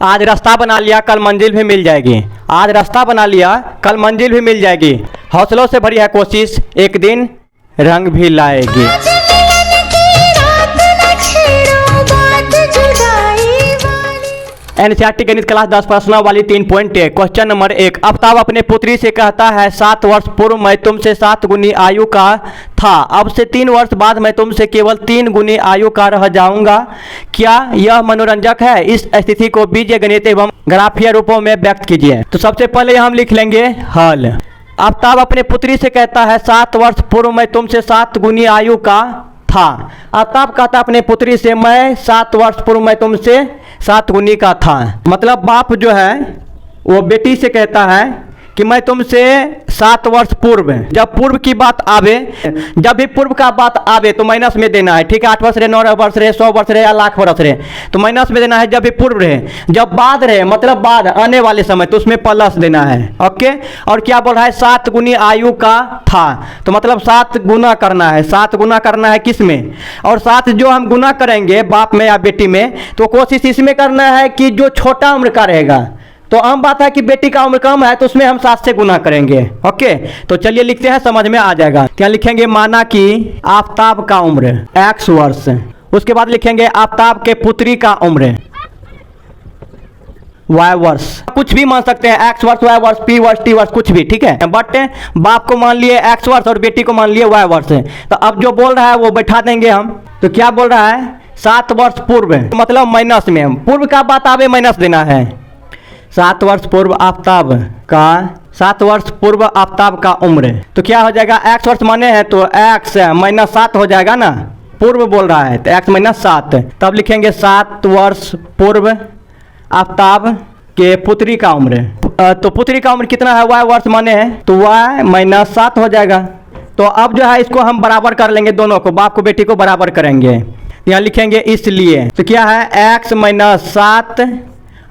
आज रास्ता बना लिया कल मंजिल भी मिल जाएगी। आज रास्ता बना लिया कल मंजिल भी मिल जाएगी। हौसलों से भरी है कोशिश, एक दिन रंग भी लाएगी। एनसीईआरटी गणित क्लास 10 प्रश्नों वाली 3 पॉइंट। Question number 1। अमिताभ अपने पुत्री से कहता है 7 वर्ष पूर्व मैं तुमसे 7 गुनी आयु का था, अब से 3 वर्ष बाद मैं तुमसे केवल 3 गुनी आयु का रह जाऊंगा। क्या यह मनोरंजक है? इस स्थिति को बीजगणित एवं ग्राफीय रूपों में व्यक्त कीजिए। तो सबसे पहले हम लिख लेंगे हल। अमिताभ अपने पुत्री से कहता है 7 वर्ष पूर्व मैं तुमसे 7 गुनी आयु का था। अमिताभ कहता अपने पुत्री से मैं 7 वर्ष पूर्व मैं तुमसे 7 गुनी का था। मतलब बाप जो है वो बेटी से कहता है कि मैं तुमसे 7 वर्ष पूर्व, जब पूर्व की बात आवे, जब भी पूर्व का बात आवे तो माइनस में देना है। ठीक है, 8 वर्ष रहे, 9 वर्ष रहे, 100 वर्ष रहे या लाख वर्ष रहे तो माइनस में देना है जब भी पूर्व रहे। जब बाद रहे मतलब बाद आने वाले समय तो उसमें प्लस देना है। ओके, और क्या बोल रहा है 7 गुनी आयु का था तो मतलब 7 गुना करना है। 7 गुना करना है किस में? और 7 जो हम गुना करेंगे बाप में या बेटी में तो कोशिश इसमें करना है कि जो छोटा उम्र का रहेगा। तो आम बात है कि बेटी का उम्र कम है तो उसमें हम 7 से गुना करेंगे। ओके, तो चलिए लिखते हैं, समझ में आ जाएगा। क्या लिखेंगे? माना कि आफताब का उम्र x वर्ष, उसके बाद लिखेंगे आफताब के पुत्री का उम्र y वर्ष। कुछ भी मान सकते हैं, x वर्ष, y वर्ष, p वर्ष, t वर्ष, कुछ भी। ठीक है, बट बाप को मान लिए x वर्ष और बेटी को मान लिए y वर्ष। तो अब जो बोल रहा है वो बैठा देंगे हम। तो क्या बोल रहा है 7 वर्ष पूर्व मतलब माइनस में, पूर्व का बात आवे माइनस देना है। 7 वर्ष पूर्व आफताब का 7 वर्ष पूर्व आफताब का उम्र तो क्या हो जाएगा? x वर्ष माने हैं तो x माइनस 7 हो जाएगा ना, पूर्व बोल रहा है तो x माइनस 7। तब लिखेंगे 7 वर्ष पूर्व आफताब के पुत्री का उम्र। तो पुत्री का उम्र कितना है? y वर्ष माने हैं तो y माइनस 7 हो जाएगा। तो अब जो है इसको हम बराबर कर लेंगे, दोनों को, बाप को बेटी को बराबर करेंगे। यहाँ लिखेंगे इसलिए तो क्या है x माइनस 7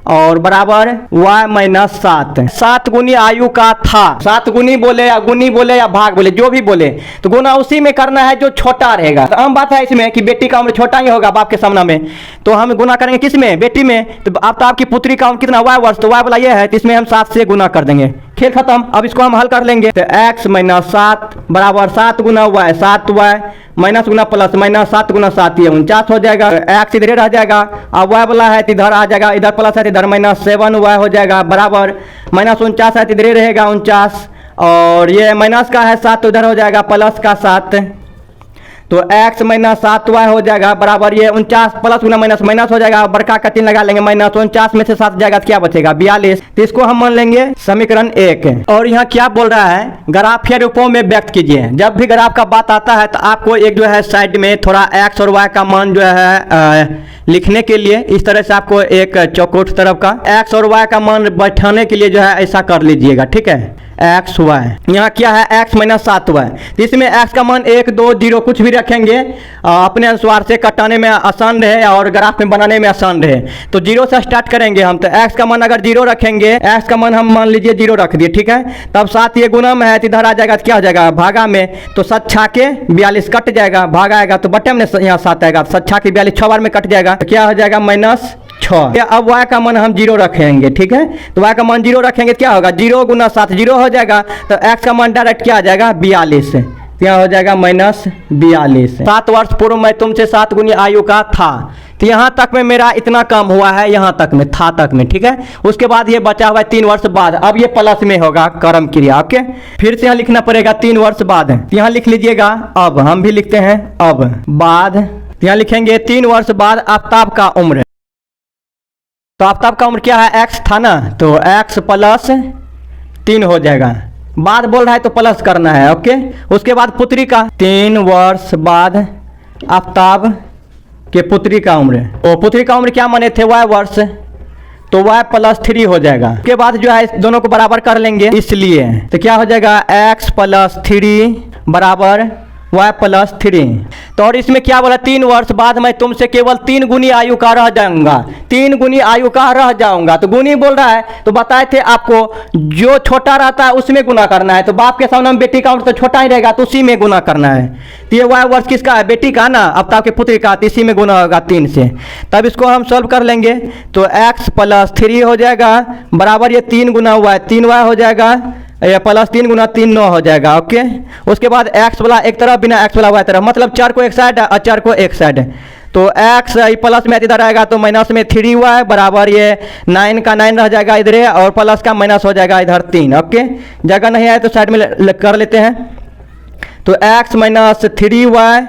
और बराबर y माइनस 7। 7 गुनी आयु का था। 7 गुनी बोले या गुनी बोले या भाग बोले, जो भी बोले तो गुना उसी में करना है जो छोटा रहेगा। तो आम बात है इसमें कि बेटी का उम्र छोटा ही होगा बाप के सामने में, तो हम गुना करेंगे किस में? बेटी में। तो अब आपकी पुत्री का उम्र कितना? y वर्ष, तो y वाला ये है तो इसमें हम 7 से गुना कर देंगे। खेल खत्म। अब इसको हम हल कर लेंगे तो x माइनस 7 बराबर 7 गुना y, 7y माइनस गुना प्लस माइनस 7 गुना 7 ये 49 हो जाएगा। x इधर रह जाएगा, अब y वाला है तो इधर आ जाएगा, इधर प्लस है तो इधर माइनस 7y हो जाएगा बराबर माइनस 49 है तो इधर रहेगा 49, और ये माइनस का है 7 तो इधर हो जाएगा प्लस का 7। तो x माइनस 7y हो जाएगा बराबर ये 49 प्लस गुना माइनस माइनस हो जाएगा, बड़का का 3 लगा लेंगे, माइनस 49 में से 7 जाएगा तो क्या बचेगा? 42। तो इसको हम मान लेंगे समीकरण 1। और यहाँ क्या बोल रहा है? ग्राफीय रूपों में व्यक्त कीजिए। जब भी ग्राफ का बात आता है तो आपको एक जो है साइड में थोड़ा x और y का मान जो है लिखने के लिए इस तरह से आपको एक चौकोट तरफ का x और y का मान बैठाने के लिए जो है ऐसा कर लीजिएगा। ठीक है, x y, यहाँ क्या है x माइनस 7y, इसमें x का मान 1 2 0 कुछ भी रखेंगे अपने अनुसार से, कटाने में आसान रहे और ग्राफ में बनाने में आसान रहे। तो 0 से स्टार्ट करेंगे हम। तो x का मान अगर 0 रखेंगे, x का मान हम मान लीजिए 0 रख दिए। ठीक है, तब 7 ये गुना में है तो इधर आ जाएगा तो क्या हो जाएगा? भागा में, तो 7 छा के 42 कट जाएगा, भागा आएगा तो बटे में यहाँ 7 आएगा, 7 छा के 42 6 बार में कट जाएगा तो क्या हो जाएगा? माइनस 6। अब y का मान हम 0 रखेंगे। ठीक है, तो y का मान 0 रखेंगे क्या होगा? 0 गुना 7 0 हो जाएगा, तो x का मान डायरेक्ट क्या आ जाएगा? 42। क्या हो जाएगा? माइनस 42। 7 वर्ष पूर्व मैं तुमसे 7 गुनी आयु का था। तो यहाँ तक में मेरा इतना कम हुआ है, यहाँ तक में था तक में। ठीक है, उसके बाद ये बचा हुआ है 3 वर्ष बाद, अब ये प्लस में होगा कर्म क्रिया। ओके, फिर से यहाँ लिखना पड़ेगा 3 वर्ष बाद। यहाँ लिख लीजिएगा, अब हम भी लिखते हैं अब बाद। यहाँ लिखेंगे 3 वर्ष बाद आफताब का उम्र। तो आफताब का उम्र क्या है? x था ना, तो x प्लस 3 हो जाएगा। बाद बोल रहा है तो प्लस करना है। ओके, उसके बाद पुत्री का 3 वर्ष बाद आफताब के पुत्री का उम्र, और पुत्री का उम्र क्या माने थे? y वर्ष, तो y प्लस 3 हो जाएगा। उसके बाद जो है इस दोनों को बराबर कर लेंगे, इसलिए तो क्या हो जाएगा? x प्लस 3 बराबर y प्लस 3। तो और इसमें क्या बोला, 3 वर्ष बाद मैं तुमसे केवल 3 गुनी आयु का रह जाऊंगा, 3 गुनी आयु का रह जाऊंगा। तो गुनी बोल रहा है, तो बताए थे आपको जो छोटा रहता है उसमें गुना करना है। तो बाप के सामने बेटी का तो छोटा ही रहेगा, तो उसी में गुना करना है। तो ये y वर्ष किसका है, बेटी का ना, अब ताप के पुत्र का, तो इसी में गुना होगा 3 से। तब इसको हम सॉल्व कर लेंगे, तो x प्लस 3 हो जाएगा बराबर ये 3 गुना हुआ है 3y हो जाएगा, ये प्लस 3 गुना 3 9 हो जाएगा। ओके, उसके बाद x वाला एक तरफ बिना x वाला y तरफ, मतलब 4 को एक साइड और 4 को एक साइड। तो x प्लस में इधर आएगा तो माइनस में 3y बराबर ये 9 का 9 रह जाएगा इधर, और प्लस का माइनस हो जाएगा इधर 3। ओके, जगह नहीं आए तो साइड में कर लेते हैं। तो x माइनस 3y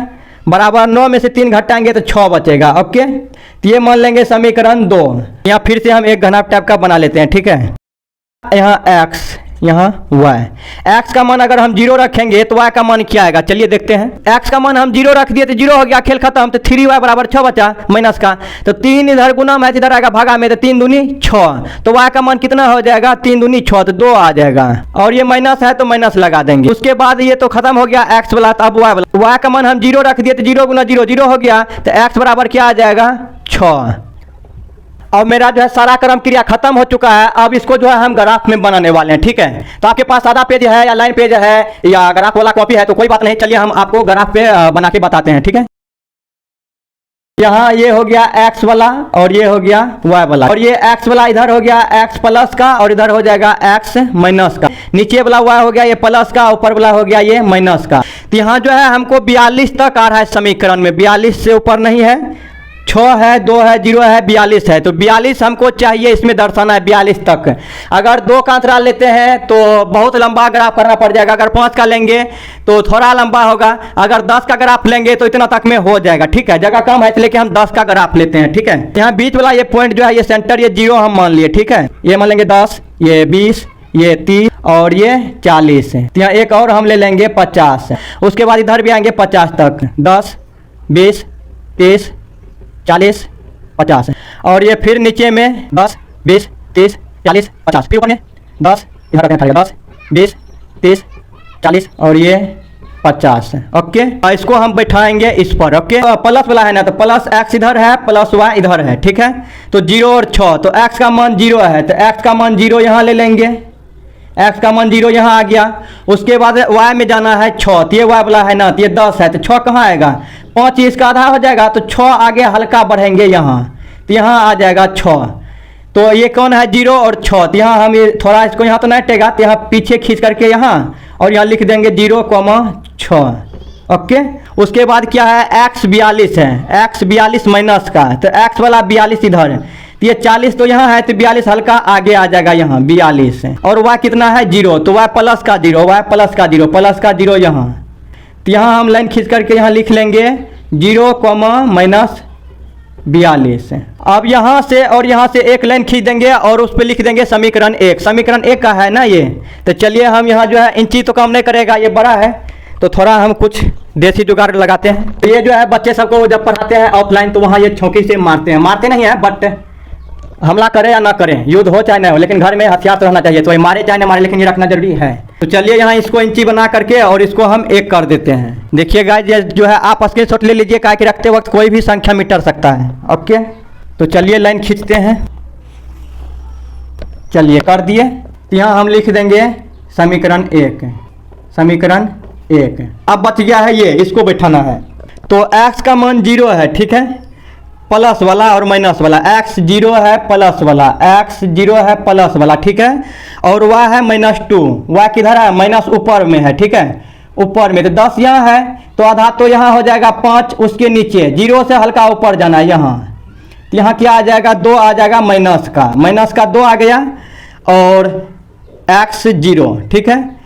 बराबर 9 में से 3 घटाएंगे तो 6 बचेगा। ओके, तो ये मान लेंगे समीकरण 2। यहाँ फिर से हम एक घना टाइप का बना लेते हैं, ठीक है। यहाँ x, यहाँ y, x का मान अगर हम 0 रखेंगे तो y का मान क्या आएगा, चलिए देखते हैं। x का मान हम 0 रख दिए तो 0 हो गया, खेल खत्म। तो 3y बराबर 6 बचा माइनस का, तो 3 इधर गुना में इधर आएगा भागा में, तो 3 दूनी 6। तो y का मान कितना हो जाएगा, 3 दूनी 6, तो 2 आ जाएगा। और ये माइनस है तो माइनस लगा देंगे। उसके बाद ये तो खत्म हो गया x वाला, तो अब y वाला। y का मान हम 0 रख दिए तो 0 गुना 0 0 हो गया, तो x बराबर क्या आ जाएगा 6। अब मेरा जो है सारा क्रम क्रिया खत्म हो चुका है। अब इसको जो है हम ग्राफ में बनाने वाले हैं, ठीक है। तो आपके पास सादा पेज है या लाइन पेज है या ग्राफ वाला कॉपी है तो कोई बात नहीं, चलिए हम आपको ग्राफ पे बना के बताते हैं, ठीक है। यहाँ ये हो गया x वाला और ये हो गया y वाला, और ये x वाला इधर हो गया x प्लस का और इधर हो जाएगा x माइनस का। नीचे वाला y हो गया ये प्लस का, ऊपर वाला हो गया ये माइनस का। तो यहाँ जो है हमको 42 तक आ रहा है समीकरण में, 42 से ऊपर नहीं है। 6 है, 2 है, 0 है, 42 है। तो 42 हमको चाहिए इसमें दर्शाना है 42 तक। अगर 2 का अंतराल लेते हैं तो बहुत लंबा ग्राफ करना पड़ जाएगा, अगर 5 का लेंगे तो थोड़ा लंबा होगा, अगर 10 का ग्राफ लेंगे तो इतना तक में हो जाएगा, ठीक है। जगह कम है इसलिए कि हम 10 का ग्राफ लेते हैं, ठीक है। यहाँ बीच वाला ये पॉइंट जो है ये सेंटर ये 0 हम मान लिए, ठीक है। ये मान लेंगे 10, ये 20, ये 30 और ये 40 है। यहाँ एक और हम ले लेंगे 50। उसके बाद इधर भी आएंगे 50 तक, 10, 20, 30, 40, 50। और ये फिर नीचे में 10, 20, 30, 40, 50, फिर ऊपर में 10, इधर रखना पड़ेगा 10, 20, 30, 40 और ये 50। ओके, इसको हम बैठाएंगे इस पर। ओके, प्लस वाला है ना, तो प्लस x इधर है प्लस y इधर है, ठीक है। तो 0 और 6, तो x का मान 0 है तो x का मान 0 यहाँ ले लेंगे, x का मान 0 यहाँ आ गया। उसके बाद y में जाना है 6, तो ये y वाला है ना, तो ये 10 है तो 6 कहाँ आएगा, 5 इसका आधा हो जाएगा, तो 6 आगे हल्का बढ़ेंगे यहाँ, तो यहाँ आ जाएगा 6। तो ये कौन है 0 और 6, तो यहाँ हम ये थोड़ा इसको यहाँ तो नहीं टेगा, तो यहाँ पीछे खींच करके यहाँ और यहाँ लिख देंगे 0,6। ओके, उसके बाद क्या है x 42 है, x 42 माइनस का, तो x वाला 42 इधर है, तो ये 40 तो यहाँ है तो 42 हल्का आगे आ जाएगा यहाँ 42 है। और y कितना है 0, तो y प्लस का 0, y प्लस का 0, प्लस का 0 यहाँ, तो यहाँ हम लाइन खींच करके यहाँ लिख लेंगे 0, माइनस 42। अब यहाँ से और यहाँ से एक लाइन खींच देंगे और उस पर लिख देंगे समीकरण 1। समीकरण 1 का है ना ये, तो चलिए हम यहाँ जो है इंची तो काम नहीं करेगा, ये बड़ा है तो थोड़ा हम कुछ देसी जुगाड़ लगाते हैं। तो ये जो है बच्चे सबको जब पढ़ाते हैं ऑफलाइन तो वहाँ ये छौंकी से मारते हैं, मारते नहीं है बट हमला करें या ना करें, युद्ध हो चाहे ना हो, लेकिन घर में हथियार तो रहना चाहिए, तो ये मारे चाहे ना मारे लेकिन ये रखना जरूरी है। तो चलिए यहाँ इसको इंची बना करके और इसको हम 1 कर देते हैं। देखिए गाइस ये जो है आप स्क्रीनशॉट ले लीजिए, क्या कि रखते वक्त कोई भी संख्या मिटर सकता है। ओके, तो चलिए लाइन खींचते हैं, चलिए कर दिए। तो यहाँ हम लिख देंगे समीकरण 1, समीकरण 1। अब बच गया है ये, इसको बैठाना है। तो x का मान 0 है, ठीक है, प्लस वाला और माइनस वाला, x 0 है प्लस वाला, x 0 है प्लस वाला, ठीक है। और y है -2, y किधर है माइनस ऊपर में है, ठीक है, ऊपर में। तो 10 यहाँ है तो आधा तो यहाँ हो जाएगा 5, उसके नीचे 0 से हल्का ऊपर जाना है यहाँ, तो यहाँ क्या आ जाएगा 2 आ जाएगा माइनस का 2 आ गया और x 0, ठीक है,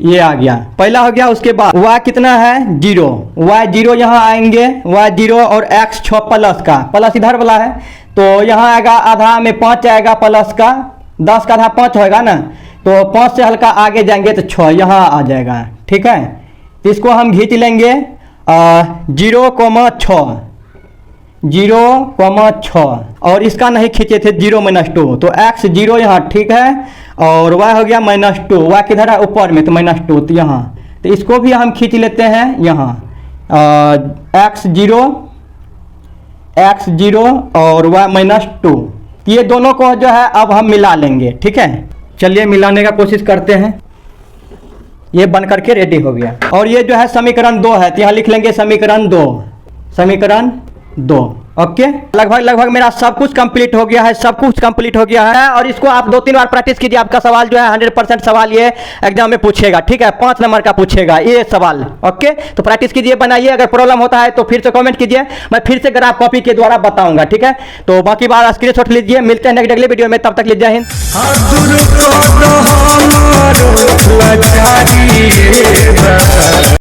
ये आ गया पहला हो गया। उसके बाद y कितना है 0, y 0 यहाँ आएंगे, y 0 और x 6 प्लस का, प्लस इधर वाला है तो यहाँ आएगा आधा में 5 आएगा प्लस का, 10 का आधा 5 होएगा ना, तो 5 से हल्का आगे जाएंगे तो 6 यहाँ आ जाएगा, ठीक है। तो इसको हम खींच लेंगे 0,6, 0,6 और इसका नहीं खींचे थे 0-2, तो x 0 यहाँ, ठीक है, और y हो गया -2, y किधर है ऊपर में तो -2, तो यहाँ तो इसको भी हम खींच लेते हैं यहाँ x0 और y-2, ये दोनों को जो है अब हम मिला लेंगे। ठीक है, चलिए मिलाने का कोशिश करते हैं। ये बन करके रेडी हो गया और ये जो है समीकरण 2 है, तो यहाँ लिख लेंगे समीकरण 2। ओके, लगभग मेरा सब कुछ कंप्लीट हो गया है, और इसको आप 2-3 बार प्रैक्टिस कीजिए। आपका सवाल जो है 100% सवाल ये एग्जाम में पूछेगा। ठीक है, 5 नंबर का पूछेगा ये सवाल। ओके, तो प्रैक्टिस कीजिए, बनाइए। अगर प्रॉब्लम होता है तो फिर से कमेंट कीजिए, मैं फिर से ग्राफ कॉपी के द्वारा बताऊंगा। ठीक है, तो बाकी बार स्क्रीनशॉट लीजिए। मिलते हैं नेक्स्ट अगले वीडियो में, तब तक लीजिए, जय हिंद।